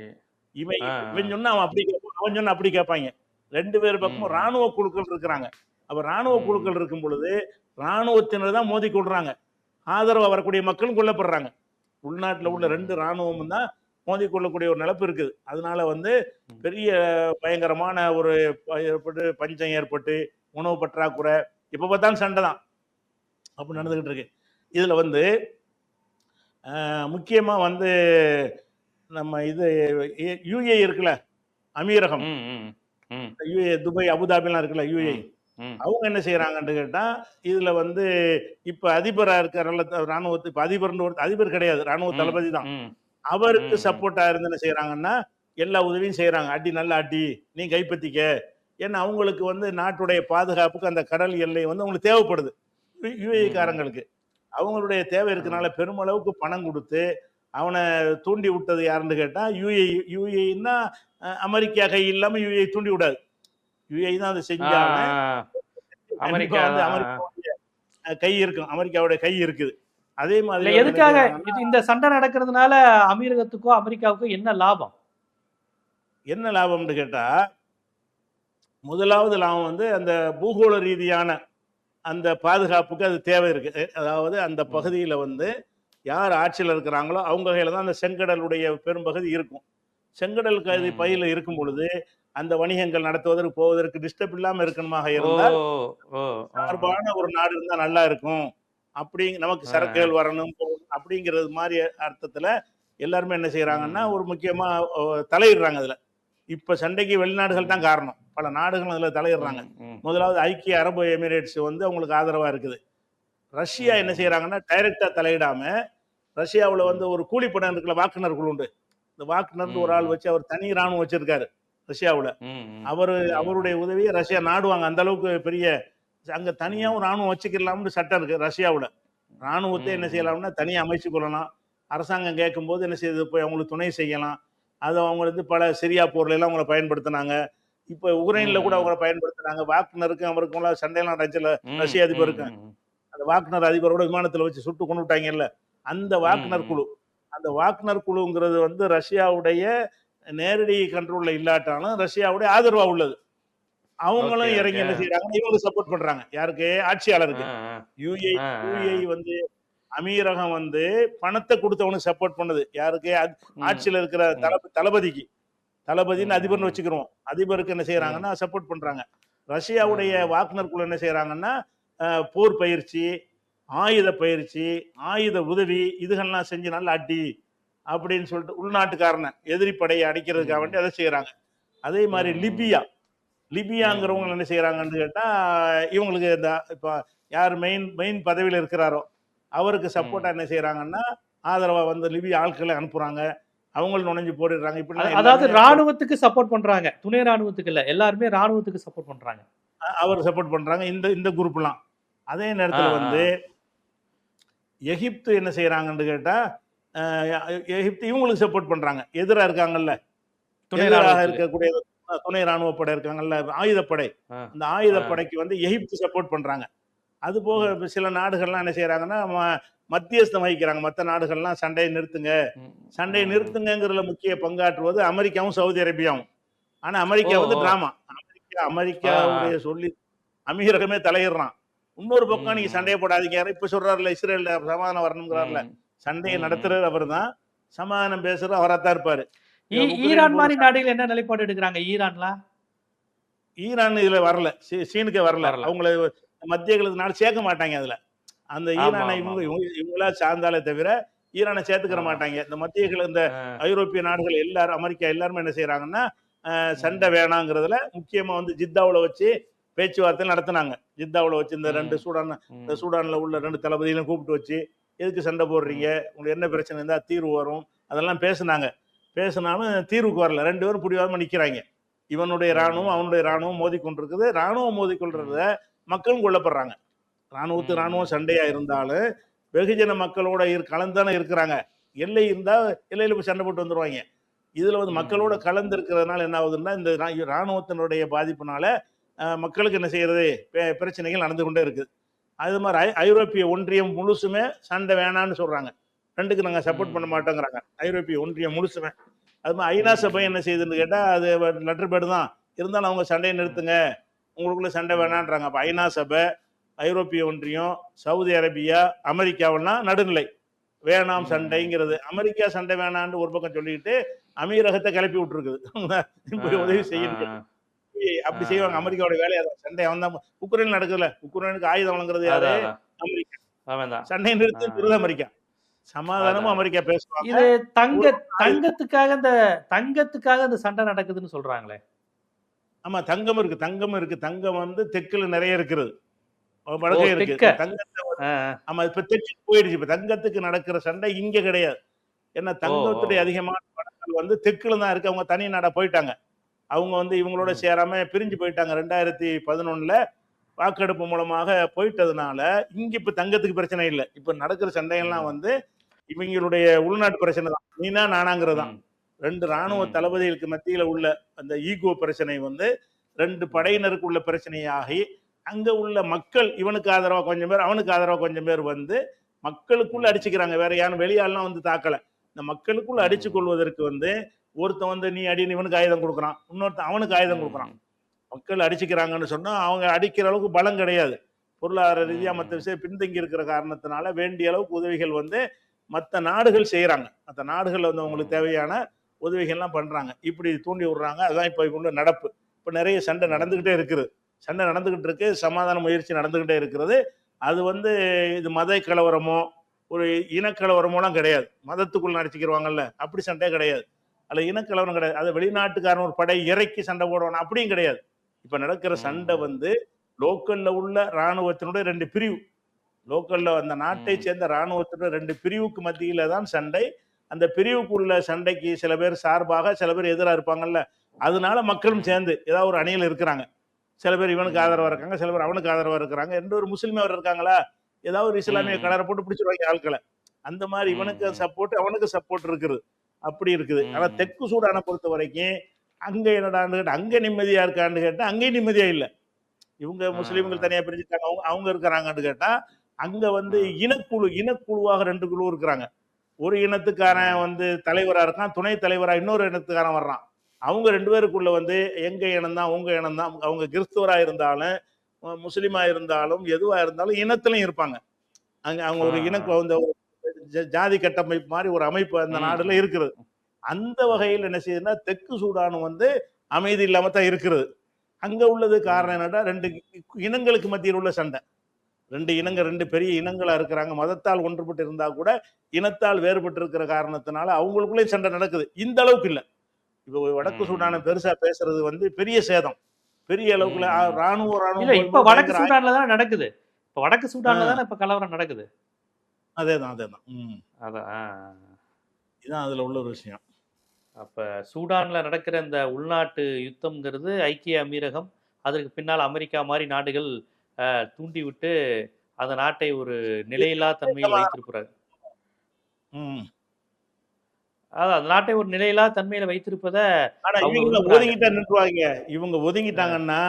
இவன் இவன் சொன்னா அவன் அப்படி கேட்பான், அவன் சொன்னா அப்படி கேட்பாங்க. ரெண்டு பேர் பக்கமும் ராணுவ குழுக்கள் இருக்கிறாங்க. அப்ப ராணுவ குழுக்கள் இருக்கும் பொழுது ராணுவத்தினர் தான் மோதி கொள்றாங்க. ஆதரவு வரக்கூடிய மக்களும் கொல்லப்படுறாங்க. உள்நாட்டில் உள்ள ரெண்டு ராணுவமும் தான் மோதி கொள்ளக்கூடிய ஒரு நிலப்பு இருக்குது. அதனால வந்து பெரிய பயங்கரமான ஒரு ஏற்பட்டு பஞ்சம் ஏற்பட்டு உணவு பற்றாக்குறை இப்ப பார்த்தாலும் சண்டை தான் அப்படி நடந்துகிட்டு இருக்கு. இதுல வந்து முக்கியமா வந்து நம்ம இது யுஏ இருக்குல்ல, அமீரகம், யுஏ, துபாய், அபுதாபிலாம் இருக்குல்ல, யுஏ, அவங்க என்ன செய்யறாங்கன்னு கேட்டா, இதுல வந்து இப்ப அதிபரா இருக்கிற ராணுவத்து இப்ப அதிபர் கிடையாது, ராணுவ தளபதி தான். அவருக்கு சப்போர்ட்டா இருந்து என்ன செய்யறாங்கன்னா எல்லா உதவியும் செய்யறாங்க. அடி நல்ல அடி, நீ கைப்பற்றிக்க. ஏன்னா அவங்களுக்கு வந்து நாட்டுடைய பாதுகாப்புக்கு அந்த கடல் எல்லை வந்து அவங்களுக்கு தேவைப்படுது. யுஏஇ காரங்களுக்கு அவங்களுடைய தேவை இருக்கனால பெருமளவுக்கு பணம் கொடுத்து அவனை தூண்டி விட்டது யாருன்னு கேட்டா யுஏஇன்னா அமெரிக்கா கை இல்லாம யுஏஇ தூண்டி விடாது. யுஏஇ தான் அதை செஞ்சாங்க. அமெரிக்கா வந்து அமெரிக்காவுடைய கை இருக்கும், அமெரிக்காவுடைய கை இருக்குது. அதே மாதிரி எதுக்காக இந்த சண்டை நடக்கிறதுனால அமீரகத்துக்கோ அமெரிக்காவுக்கோ என்ன லாபம்? என்ன லாபம்னு கேட்டா, முதலாவது லாபம் வந்து அந்த பூகோள ரீதியான அந்த பாதுகாப்புக்கு அது தேவை இருக்கு. அதாவது அந்த பகுதியில வந்து யார் ஆட்சியில் இருக்கிறாங்களோ அவங்க கையில தான் அந்த செங்கடலுடைய பெரும்பகுதி இருக்கும். செங்கடல் பகுதியில் இருக்கும் பொழுது அந்த வணிகங்கள் நடத்துவதற்கு போவதற்கு டிஸ்டர்ப் இல்லாம இருக்கணுமாக இருந்தால் சார்பான ஒரு நாடு இருந்தா நல்லா இருக்கும். அப்படி நமக்கு சரக்குகள் வரணும் அப்படிங்கிறது மாதிரி அர்த்தத்துல எல்லாருமே என்ன செய்யறாங்கன்னா ஒரு முக்கியமா தலையிடுறாங்க அதுல. இப்ப சண்டைக்கு வெளிநாடுகள் தான் காரணம். பல நாடுகள் அதுல தலையிடுறாங்க. முதலாவது ஐக்கிய அரபு எமிரேட்ஸ் வந்து அவங்களுக்கு ஆதரவா இருக்குது. ரஷ்யா என்ன செய்யறாங்கன்னா டைரக்டா தலையிடாம ரஷ்யாவுல வந்து ஒரு கூலிப்படம் இருக்குல்ல, வாக்குனர் குழு உண்டு. இந்த வாக்குனர் ஒரு ஆள் வச்சு அவர் தனி ராணுவம் வச்சிருக்காரு ரஷ்யாவுல. அவருடைய உதவியை ரஷ்யா நாடுவாங்க. அந்த அளவுக்கு பெரிய அங்க தனியாவும் ராணுவம் வச்சுக்கலாம்னு சட்டம் இருக்கு ரஷ்யாவுல. ராணுவத்தை என்ன செய்யலாம்னா தனியா அமைச்சு கொள்ளலாம். அரசாங்கம் கேட்கும் போது என்ன செய்யுது, போய் அவங்களுக்கு துணை செய்யலாம். அது அவங்க வந்து பல சிரியா போர்ல எல்லாம் அவங்களை பயன்படுத்தினாங்க. இப்ப உக்ரைன்ல கூட அவங்களை பயன்படுத்தினாங்க. வாக்குனருக்கும் அவருக்கும் சண்டையெல்லாம் நடந்துல ரஷ்ய அதிபருக்கு. அந்த வாக்குனர் அதிபரோட விமானத்துல வச்சு சுட்டு கொண்டு விட்டாங்கல்ல, அந்த வாக்குனர் குழு. அந்த வாக்குனர் குழுங்கிறது வந்து ரஷ்யாவுடைய நேரடி கண்ட்ரோல்ல இல்லாட்டாலும் ரஷ்யாவுடைய ஆதரவா உள்ளது. அவங்களும் இறங்கி என்ன செய்யறாங்க, இவங்களுக்கு சப்போர்ட் பண்றாங்க. யாருக்கு? ஆட்சியாளருக்கு. யுஏஇ வந்து அமீரகம் வந்து பணத்தை கொடுத்தவனுக்கு சப்போர்ட் பண்ணுது. யாருக்கு? ம், ஆட்சியில இருக்கிற ம், தளபதிக்கு. தளபதின்னு அதிபர்னு ம், வச்சுக்கிறோம். அதிபருக்கு என்ன ம், செய்யறாங்கன்னா சப்போர்ட் பண்றாங்க. ரஷ்யாவுடைய ம், வாக்னர் குழு என்ன செய்யறாங்கன்னா போர் பயிற்சி, ஆயுத பயிற்சி, ஆயுத உதவி இதுகள்லாம் செஞ்சு நல்லா அடி அப்படின்னு சொல்லிட்டு உள்நாட்டுக்காரனை எதிரி படையை அடிக்கிறதுக்காக ம், வேண்டி அதை செய்யறாங்க. அதே மாதிரி ம், லிபியாங்கிறவங்க ம், என்ன செய்யறாங்கன்னு கேட்டா இவங்களுக்கு இந்த இப்ப யார் மெயின் மெயின் பதவியில் இருக்கிறாரோ அவருக்கு ம். சப்போர்ட்டா என்ன செய்யறாங்கன்னா ஆதரவா வந்து லிபியா ஆட்களை அனுப்புறாங்க. அவங்களும் நுழைஞ்சு போடுறாங்க. இப்படிலாம் அதாவது எல்லாமே ராணுவத்துக்கு சப்போர்ட் பண்றாங்க. துணை ராணுவத்துக்கு இல்ல. எல்லாருமே ராணுவத்துக்கு சப்போர்ட் பண்றாங்க. அவர் சப்போர்ட் பண்றாங்க இந்த இந்த குரூப்லாம். அதே ஆ, நேரத்தில் ஆ. வந்து எகிப்து என்ன செய்யறாங்கன்னு கேட்டா அஹ், எகிப்து இவங்களுக்கு சப்போர்ட் பண்றாங்க. எதிரா இருக்காங்கல்ல, துணை எதிராக ராணுவத்துக்கு. இருக்கக்கூடிய துணை ராணுவ படை இருக்காங்கல்ல, ஆயுதப்படை. ஆ, அந்த ஆ. ஆயுதப்படைக்கு வந்து எகிப்து சப்போர்ட் பண்றாங்க. அது போக ம், இப்ப சில நாடுகள்லாம் என்ன செய்யறாங்கன்னா மத்தியஸ்தம் வகிக்கிறாங்க. மற்ற நாடுகள்லாம் சண்டையை நிறுத்துங்க, ம், சண்டையை ம். நிறுத்துங்கிறதுல முக்கிய பங்காற்றுவது அமெரிக்காவும் சவுதி அரேபியாவும். ஆனா ஓ, அமெரிக்கா வந்து ஓ. டிராமா. ஆ, ஆ. அமெரிக்காவுடைய சொல்லி அமீரகமே தலையிடுறான். இன்னொரு பக்கம் ம், நீங்க ம், சண்டையை போடாதீங்க. இப்ப சொல்றாருல இஸ்ரேல் சமாதானம் வரணுங்கிறாருல. ம், சண்டையை ம், ம். நடத்துறது அவர்தான், சமாதானம் பேசுறது அவராத்தான் இருப்பாரு. இப்ப உக்ரைன் ஈரான் போர் மாரி நாடுகள் என்ன நிலைப்பாடு எடுக்குறாங்க? ஈரான்லாம் ஈரான் இதுல வரல, சீனுக்கே வரல. வரல. அவங்கள மத்திய கிழக்கு நாடு சேர்க்க மாட்டாங்க அதுல. அந்த ஆமா, ஈரானை ஆமா, இவங்க ஆமா. இவங்க இவங்களா சார்ந்தாலே தவிர ஈரானை சேர்த்துக்கிற ஆமா. மாட்டாங்க. இந்த மத்திய கிழக்கு இந்த ஆ, ஐரோப்பிய நாடுகள் எல்லாரும் அமெரிக்கா எல்லாருமே என்ன செய்யறாங்கன்னா சண்டை ம், வேணாங்கிறதுல முக்கியமா வந்து ஜித்தாவுல வச்சு பேச்சுவார்த்தை நடத்தினாங்க. ஜித்தாவுல வச்சு இந்த ரெண்டு ம், இந்த ம், சூடான்ல உள்ள ரெண்டு தளபதிகளையும் கூப்பிட்டு வச்சு எதுக்கு சண்டை போடுறீங்க, ம், உங்களுக்கு என்ன பிரச்சனை இருந்தா தீர்வு வரும், அதெல்லாம் பேசுனாங்க. பேசினாலும் தீர்வுக்கு வரல. ரெண்டு பேரும் பிடிவாதமா நிக்கிறாங்க. இவனுடைய ராணுவம் ம், அவனுடைய ராணுவம் மோதி கொண்டிருக்குது. ராணுவம் மோதி கொள்றத ம், மக்களும் கொல்லப்படுறாங்க. ராணுவத்து ராணுவம் ம், சண்டையா இருந்தாலும் வெகுஜன மக்களோட கலந்தானே இருக்கிறாங்க. எல்லை இருந்தா எல்லையில போய் சண்டை போட்டு வந்துருவாங்க. இதுல வந்து மக்களோட ம், கலந்து இருக்கிறதுனால என்ன ஆகுதுன்னா இந்த ராணுவத்தினுடைய பாதிப்புனால மக்களுக்கு என்ன செய்யறது, பிரச்சனைகள் நடந்து கொண்டே இருக்குது. அது மாதிரி ஐரோப்பிய ஒன்றியம் முழுசுமே சண்டை வேணான்னு சொல்றாங்க. ரெண்டுக்கு நாங்க சப்போர்ட் பண்ண ம், மாட்டோங்கிறாங்க. ஐரோப்பிய ஒன்றியம் முழுசுமே. அது மாதிரி ஐநா சபை ம், என்ன செய்யுதுன்னு கேட்டா அது லெட்டர் பேடு தான். இருந்தாலும் அவங்க சண்டையை ம், நிறுத்துங்க, உங்களுக்குள்ள சண்டை ம், வேணான்றாங்க. அப்ப ஐநா சபை, ஐரோப்பிய ஒன்றியம், சவுதி அரேபியா, அமெரிக்காவெல்லாம் நடுநிலை. வேணாம் ம். சண்டைங்கிறது. அமெரிக்கா சண்டை வேணான்னு ஒரு பக்கம் சொல்லிட்டு அமீரகத்தை கிளப்பி விட்டுருக்குது. ஆ, போய் உதவி ஆ, செய்யுன்னு சொல்லி ஆ, அப்படி செய்வாங்க. ஆ. அமெரிக்காவோட வேலையை அதான். சண்டை அவன் தான் உக்ரைன் நடக்குதுல. உக்ரைனுக்கு ஆயுதம் வழங்குறது யாரு? அதான், அதான். அமெரிக்கா. அவன்தான். சண்டையை ஆ, நிறுத்துங்கிறது அமெரிக்கா. சமாதானமும் அதான், அதான். அமெரிக்கா பேசுவாங்க. இது ஒரு தங்கத்துக்காக இந்த சண்டை நடக்குதுன்னு சொல்றாங்களே. ஆமா தங்கம் இருக்கு. தங்கம் இருக்கு. தங்கம் வந்து தெற்குல நிறைய இருக்குது. ஓ! வடக்கே இருக்கு. தெற்க. இப்ப தங்கத்தை ஆ, ஆமா இப்ப தெற்குக்கு போயிடுச்சு. இப்ப தங்கத்துக்கு நடக்கிற சண்டை இங்க கிடையாது. ஏன்னா ஓ, ஓ, தங்கத்துடைய ஓ. அதிகமான பணங்கள் வந்து தெற்குல தான் இருக்கு. அவங்க தனி நாடா போயிட்டாங்க. அவங்க வந்து இவங்களோட ம், சேராம பிரிஞ்சு போயிட்டாங்க. 2011ல வாக்கெடுப்பு மூலமாக போயிட்டதுனால இங்க இப்ப தங்கத்துக்கு பிரச்சனை இல்ல. இப்ப நடக்கிற சண்டைகள்லாம் ம், வந்து இவங்களுடைய உள்நாட்டு பிரச்சனை தான். நீனா நானாங்கிறது தான். ம், 2 ராணுவ ம், தளபதிகளுக்கு மத்தியில உள்ள அந்த ஈகோ பிரச்சனை வந்து 2 ம், படையினருக்கு உள்ள பிரச்சனையாகி அங்க உள்ள மக்கள் இவனுக்கு ஆதரவா கொஞ்சம் பேர், அவனுக்கு ஆதரவா கொஞ்சம் பேர் வந்து மக்களுக்குள்ள ம், அடிச்சுக்கிறாங்க. வேற யாரும் வெளியாள்லாம் வந்து தாக்கல. இந்த மக்களுக்குள்ள அடிச்சு ம், கொள்வதற்கு வந்து ஒருத்தன் வந்து நீ அடின்னு இவனுக்கு ஆயுதம் கொடுக்குறான். இன்னொருத்தன் அவனுக்கு ஆயுதம் கொடுக்குறான். ம், மக்கள் அடிச்சுக்கிறாங்கன்னு சொன்னா அவங்க அடிக்கிற அளவுக்கு பலம் கிடையாது. பொருளாதார ரீதியா மற்ற ம், விஷயம் பின்தங்கி இருக்கிற காரணத்தினால வேண்டிய அளவுக்கு உதவிகள் வந்து மற்ற நாடுகள் செய்யறாங்க. மற்ற நாடுகள் வந்து அவங்களுக்கு ம், தேவையான உதவிகள்லாம் பண்றாங்க. இப்படி தூண்டி விடுறாங்க. அதான் இப்ப உள்ள நடப்பு. இப்ப நிறைய சண்டை ம், நடந்துகிட்டே இருக்குது. சண்டை நடந்துகிட்டு இருக்கு. சமாதான முயற்சி நடந்துகிட்டே இருக்கிறது. அது வந்து இது மத கலவரமோ, ஒரு இனக்கலவரமோலாம் கிடையாது. மதத்துக்குள்ள நடிச்சுக்கிருவாங்கல்ல, அப்படி சண்டை கிடையாது. அதுல இனக்கலவரம் கிடையாது. அது வெளிநாட்டுக்காரன் ஒரு படை இறக்கி சண்டை போடுவான் அப்படியும் கிடையாது. இப்ப நடக்கிற சண்டை ம், வந்து லோக்கல்ல உள்ள ராணுவத்தினுடைய 2 பிரிவு. லோக்கல்ல அந்த நாட்டை ம், சேர்ந்த ராணுவத்தினுடைய 2 பிரிவுக்கு மத்தியில தான் சண்டை. அந்த பிரிவுக்குள்ள சண்டைக்கு சில பேர் சார்பாக, சில பேர் எதிரா இருப்பாங்கல்ல. அதனால மக்களும் ம், சேர்ந்து ஏதாவது ஒரு அணியில இருக்கிறாங்க. சில பேர் இவனுக்கு ஆதரவா ம், இருக்காங்க, சில பேர் அவனுக்கு ஆதரவா இருக்கிறாங்க. 2 ஒரு முஸ்லீம் வேற இருக்காங்களா? ஏதாவது ஒரு இஸ்லாமிய ம், கலரை போட்டு பிடிச்சிருவாங்க ஆட்கள. அந்த மாரி இவனுக்கு ம், சப்போர்ட், அவனுக்கு சப்போர்ட் இருக்குது. அப்படி இருக்குது. ஆனா ம், தெற்கு சூடான பொறுத்தவரைக்கும், அங்க என்னடான்னு கேட்டா, அங்க நிம்மதியா இருக்கான்னு கேட்டா, அங்கேயும் நிம்மதியா இல்ல. இவங்க ஆ, முஸ்லீம்கள் தனியா பிரிஞ்சுட்டாங்க. அவங்க அவங்க இருக்கிறாங்கன்னு கேட்டா, அங்க வந்து ஆ, இனக்குழுவாக 2 குழு இருக்கிறாங்க. ஒரு இனத்துக்காரன் ம், வந்து தலைவரா இருக்கான். துணை தலைவரா இன்னொரு இனத்துக்காரன் வர்றான். அவங்க 2 பேருக்குள்ள வந்து எங்க இனம் தான், உங்க இனம் தான். அவங்க கிறிஸ்துவரா இருந்தாலும், முஸ்லீமா இருந்தாலும், எதுவா இருந்தாலும் இனத்திலயும் இருப்பாங்க. அங்க அவங்க ஆ, ஒரு இந்த ஜாதி கட்டமைப்பு மாதிரி ஒரு அமைப்பு அந்த ம், நாடுல ம், இருக்கிறது. அந்த வகையில் ம், என்ன செய்யுதுன்னா தெற்கு சூடான் வந்து அமைதி இல்லாம தான் இருக்கிறது. அங்க உள்ளது காரணம் ம், என்னன்னா 2 இனங்களுக்கு மத்தியில் உள்ள சண்டை. 2 இனங்க 2 ம், பெரிய இனங்களா இருக்கிறாங்க. மதத்தால் ஒன்றுபட்டு இருந்தா கூட, இனத்தால் வேறுபட்டு இருக்கிற காரணத்தினால அவங்களுக்குள்ளேயும் சண்டை நடக்குது. இந்த அளவுக்கு இல்ல. இப்போ வடக்கு சூடான ம், பெருசா பேசுறது வந்து பெரிய சேதம். பெரிய அளவுக்குள்ள ம். இல்ல ராணுவம் இப்ப போகும்போது வடக்கு பயங்கர சூடான்ல தானே நடக்குது. இப்ப வடக்கு சூடான்ல ஆ தானே இப்ப கலவரம் நடக்குது. அதேதான், அதேதான். ம். அதான். இதான் அதுல உள்ள ஒரு விஷயம். அப்ப சூடான்ல நடக்கிற இந்த உள்நாட்டு யுத்தம்ங்கிறது ஐக்கிய அமீரகம், அதற்கு பின்னால் அமெரிக்கா மாரி நாடுகள் தூண்டிவிட்டு அந்த நாட்டை ஒரு நிலையில்லா தன்மையில் வைத்திருக்கிறார். ம். அதான் அந்த நாட்டை ஒரு நிலையில்லா தன்மையில வைத்திருப்பத ஆனா அவங்க இவங்க விரும்புறாங்க. ஒதுங்கிட்டா நின்றுவாங்க. இவங்க அ, ஒதுங்கிட்டாங்கன்னா,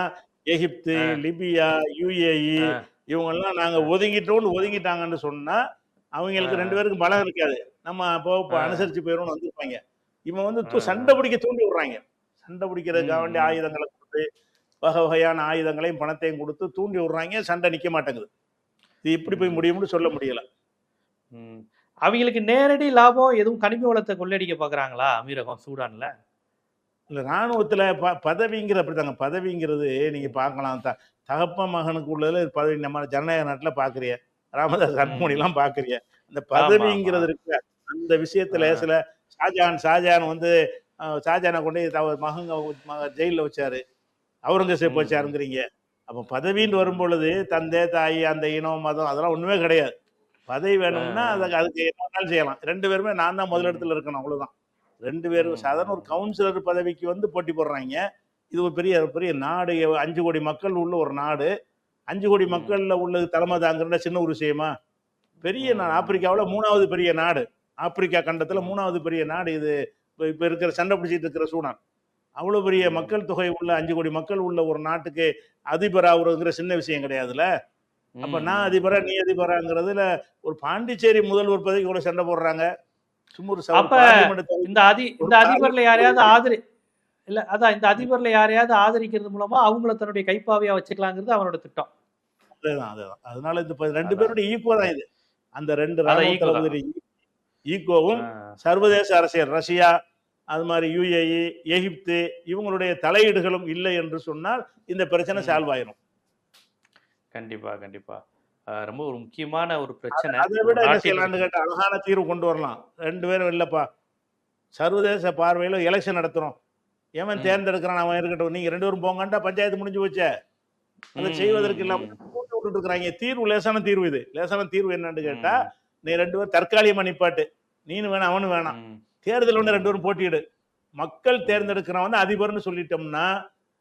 எகிப்து, அ, லிபியா, யுஏஇ அ, இவங்கெல்லாம் நாங்க அ, ஒதுங்கிட்டோம்னு ஒதுங்கிட்டாங்கன்னு சொன்னா, அ, அவங்களுக்கு 2 பேருக்கும் பலம் இருக்காது. நம்ம அப்போ அ, அனுசரிச்சு போயிருவோம்னு வந்துருப்பாங்க. இவன் வந்து சண்டை அ, பிடிக்க தூண்டி விடுறாங்க. சண்டை பிடிக்கிறதுக்காக ம், வேண்டிய ம், ஆயுதங்கள குடுத்து, வகை வகையான ஆயுதங்களையும், பணத்தையும் குடுத்து தூண்டி விடுறாங்க. சண்டை நிக்க மாட்டேங்குது. இது எப்படி போய் ம், முடியும்னு சொல்ல முடியல. ம். அவிங்களுக்கு நேரடி லாபம் எதுவும் கனிம வளத்த கொள்ளையடிக்க பார்க்குறாங்களா அமீரகம் சூடான்ல? இல்ல ராணுவத்துல பதவிங்கிற அப்படித்தாங்க. பதவிங்கிறது நீங்க ம், பார்க்கலாம். தகப்பன் மகனுக்கு உள்ளதுல பதவி நம்ம ஜனநாயக நாட்டுல பார்க்குறீங்க. ராமதாஸ் ம். அன்புமணிலாம் பார்க்குறீங்க. இந்த ஆமா, ஆமா. பதவிங்கிறது இருக்குல்ல, அந்த விஷயத்துல அ, சில ஷாஜஹான் வந்து ஷாஜஹான கொண்டு போய் அவர் ஜெயில்ல வச்சாரு. அவுரங்கசீப் ம், ம், வச்சாருங்கிறீங்க. அப்ப பதவின்னு ம். வரும்பொழுது தந்தை, தாய், அந்த இனம், மதம் அதெல்லாம் ஒண்ணுமே கிடையாது. பதவி அ, வேணும்னா அ, அதுக்கு என்ன வேணாலும் செய்யலாம். 2 பேருமே நான் தான் ம், முதலிடத்துல இருக்கணும் அவ்வளவுதான். 2 பேரும் ம், சாதாரண ஒரு ம், கவுன்சிலர் பதவிக்கு வந்து போட்டி போடுறாய்ங்க. இது ஒரு பெரிய பெரிய நாடு. 5,00,00,000 மக்கள் உள்ள ஒரு நாடு. 5,00,00,000 ம், மக்கள்ல உள்ளது தலைமை தாங்குறதுனா சின்ன ஒரு விஷயமா? பெரிய நாடு. ம், ஆப்பிரிக்காவுல 3வது பெரிய நாடு. ஆப்பிரிக்கா கண்டத்துல ம், 3வது பெரிய நாடு இது. இப்ப இருக்கிற சண்டை பிடிச்சிட்டு இருக்கிற சூடான். அவ்வளவு பெரிய ம், மக்கள் தொகை உள்ள 5,00,00,000 மக்கள் உள்ள ஒரு நாட்டுக்கு அதிபர் ஆகுறதுங்கிற சின்ன விஷயம் கிடையாதுல்ல. ம், அப்ப நான் அதிபரா, ம். நீ அதிபராங்கிறதுல ஒரு பாண்டிச்சேரி முதல்வர் பதவிக்கு கூட சண்டை போடுறாங்க. சும்மா ஒரு அப்ப பார்லிமெண்ட் இந்த ஒரு அதிபர்ல பார்லிமெண்ட் யாரையாவது தொகுதி. இல்ல அதான் இந்த அதிபர்ல யாரையாவது ஆதரிக்கிறது மூலமா அவங்கள தன்னுடைய கைப்பாவையா வச்சுக்கலாங்கிறது அவனோட திட்டம். அதேதான், அதேதான். அதனால இந்த 2 அதான். பேருடைய ஈகோ தான் இது. அந்த 2 அதான் ராணுவ ஈகோ தான். தளபதி ஈகோவும், ஆ. சர்வதேச அரசியல் ரஷ்யா, அது மாரி யுஏஇ, எகிப்து இவங்களுடைய தலையீடுகளும் இல்லை என்று சொன்னால், இந்த பிரச்சனை ம். சால்வ் ஆயிரும். கண்டிப்பா, கண்டிப்பா. ரொம்ப ஒரு முக்கியமான ஒரு பிரச்சனை. அதை ஒரு விட என்ன நாட்டின் செய்யலாம்னு கேட்டா, அழகான தீர்வு கொண்டு வரலாம். 2 பேரும் இல்லப்பா, சர்வதேச பார்வையில எலக்ஷன் நடத்துறோம். எவன் ம். தேர்ந்தெடுக்கிறான் அவன் இருக்கட்டும். நீங்க 2 பேரும் போங்கன்ட்டா பஞ்சாயத்து முடிஞ்சு போச்சே. ம், அத செய்வதற்கு ம், இல்லாம ம். போட்டு விட்டுட்டு இருக்காங்க. தீர்வு லேசான தீர்வு இது. லேசான தீர்வு என்னன்னு கேட்டா, ம், நீ 2 பேரும் தற்காலிகமா நிப்பாட்டு. நீனும் வேணாம், அவனும் வேணாம். ம், தேர்தல் ஒண்ணு 2 ம், பேரும் போட்டியிடு. மக்கள் ம், தேர்ந்தெடுக்கிறவன் வந்து அதிபர்னு சொல்லிட்டோம்னா,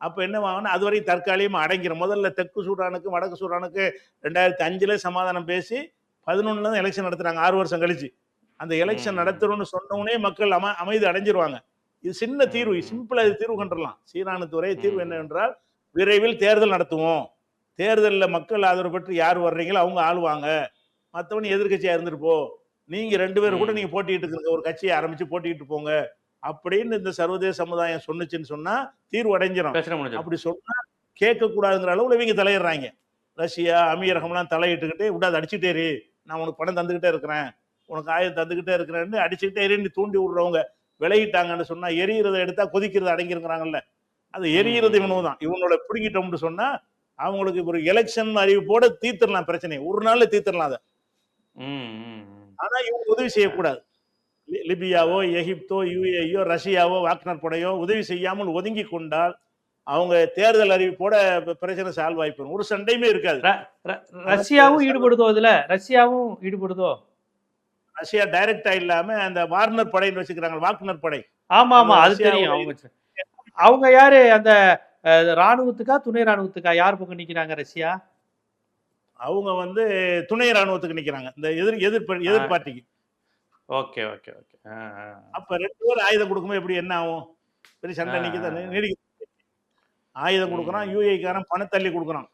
அப்ப என்னவாகும்னா, அதுவரையும் தற்காலிகமா அடங்கிரும். முதல்ல தெற்கு சூடானுக்கு, வடக்கு சூடானுக்கு 2005ல சமாதானம் பேசி 11ல தான் எலெக்ஷன் நடத்துறாங்க 6 வருஷம் கழிச்சு. அந்த எலெக்ஷன் ம், நடத்துறோம்னு சொன்ன உடனே மக்கள் அமைதி அடைஞ்சிருவாங்க. இது சின்ன தீர்வு. ம், சிம்பிளா இது தீர்வு கண்டுறலாம். சீனானுக்கு ஒரே தீர்வு ம், என்னவென்றால், விரைவில் தேர்தல் நடத்துவோம். தேர்தல்ல மக்கள் ஆதரவு பெற்று யார் வர்றீங்களோ அவங்க ஆளுவாங்க. மத்தவன் நீ எதிர்க்கட்சியா இருந்துட்டு போ. நீங்க 2 பேரும் கூட ம். நீங்க போட்டியிட்டு இருக்கிற ஒரு கட்சியை ஆரம்பிச்சு போட்டியிட்டு போங்க. அப்படின்னு இந்த சர்வதேச சமுதாயம் சொன்னுச்சுன்னு சொன்னா தீர்வு அடைஞ்சிரும். பிரச்சனை முடிஞ்சிடும். அப்படி சொன்னா கேட்கக்கூடாதுங்கிற அளவுல இவங்க தலையிடுறாங்க. ரஷ்யா, அமீரகம்லாம் தலையிட்டுக்கிட்டு விடாது அடிச்சுட்டே இரு. நான் உனக்கு பணம் தந்துகிட்டே இருக்கிறேன். உனக்கு ஆயுதம் தந்துகிட்டே இருக்கிறேன்னு அடிச்சுக்கிட்டே இருன்னு தூண்டி விடுறவங்க விலகிட்டாங்கன்னு சொன்னா எரியறத எடுத்தா கொதிக்கிறது அடங்கிருங்கிறாங்கல்ல. அது ம், எரியறது ம், இவனுங்க தான். இவனோட பிடுங்கிட்டோம்னு சொன்னா அவங்களுக்கு ஒரு எலெக்ஷன் அறிவிப்போட தீர்த்திடலாம் பிரச்சனையை. ஒரு நாள்ல தீர்த்திடலாம் அத. ம், ம், ம். ஆனா இவங்க உதவி அ, செய்யக்கூடாது. லிபியாவோ, அ. எகிப்தோ, யுஏஇயோ, ரஷ்யாவோ, வாக்னர் படையோ உதவி செய்யாமல் ஒதுங்கி கொண்டால், அவங்க தேர்தல் அறிவிப்போட பிரச்சனை சால்வ் ஆயி போயிரும். ஒரு சண்டையுமே இருக்காது. ர ர அதான் ரஷ்யாவும் ஈடுபடுதோ இதுல? ரஷ்யாவும் ஈடுபடுதோ? ரஷ்யா டைரக்ட்டா இல்லாம அந்த வார்னர் படைன்னு வச்சுக்கிறாங்க. வாக்னர் படை. அது ஆமாமா. அது தெரியும். ரஷ்யாவோட அவங்க யாரு அந்த ராணுவத்துக்கா, துணை ராணுவத்துக்கா? யார் பக்கம் நிக்கிறாங்க ரஷ்யா? அவங்க வந்து துணை ராணுவத்துக்கு நிக்கிறாங்க. இந்த ஆ. எதிர் பார்ட்டிக்கு. Okay, okay, okay. ஆ, ஆ. அப்ப 2 பேரும் ஆயுதம் குடுக்கும்போது எப்படி என்ன ஆகும்? பெரிய ஆ, சண்டை ஆ. நீடிக்குது. ஆயுதம் குடுக்குறான். ம், யுஏஇக்காரன் பணத்த அள்ளி குடுக்குறான்.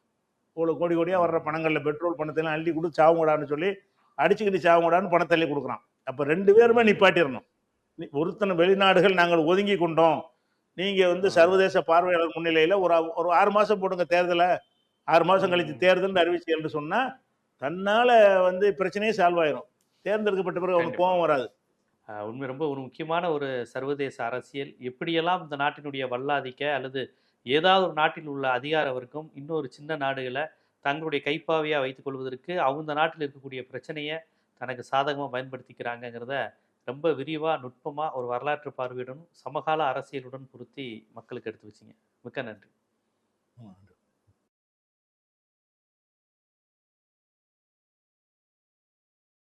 இவ்வளவு கோடி கோடியா வர்ற ம், பணங்கள்ல பெட்ரோல் பணத்தெல்லாம் அள்ளி குடுத்து சாவுங்கடான்னு சொல்லி, அடிச்சுக்கிட்டு சாவுங்கடான்னு பணத்த அள்ளி குடுக்குறான். அப்ப 2 பேருமே ம், நிப்பாட்டிறணும். ஒருத்தன வெளிநாடுகள் நாங்கள் ஒதுங்கி கொண்டோம். நீங்க வந்து ம், சர்வதேச பார்வையாளர் முன்னிலையில ஒரு ஒரு 6 மாசம் போடுங்க தேர்தல. 6 மாசம் கழிச்சு ம், தேர்தல்னு அறிவிச்சீங்கன்னு சொன்னா, தன்னால வந்து பிரச்சனையே சால்வ் ஆயிரும். தேர்ந்தெடுக்கப்பட்ட பிறகு அவனுக்கு கண்டிப்பா. கோபம் வராது. உண்மை ரொம்ப ஒரு முக்கியமான ஒரு சர்வதேச அரசியல். எப்படியெல்லாம் இந்த நாட்டினுடைய வல்லாதிக்க அல்லது ஏதாவது ஒரு நாட்டில் உள்ள அதிகார வர்க்கம் இன்னொரு சின்ன நாடுகளை தங்களுடைய கைப்பாவையா வைத்துக் கொள்வதற்கு அவங்க நாட்டில் இருக்கக்கூடிய பிரச்சனையை தனக்கு சாதகமாக பயன்படுத்திக்கிறாங்கங்கிறத ரொம்ப விரிவாக நுட்பமாக ஒரு வரலாற்று பார்வையுடன் சமகால அரசியலுடன் பொருத்தி மக்களுக்கு எடுத்து வச்சிங்க. மிக்க நன்றி. ஆமா.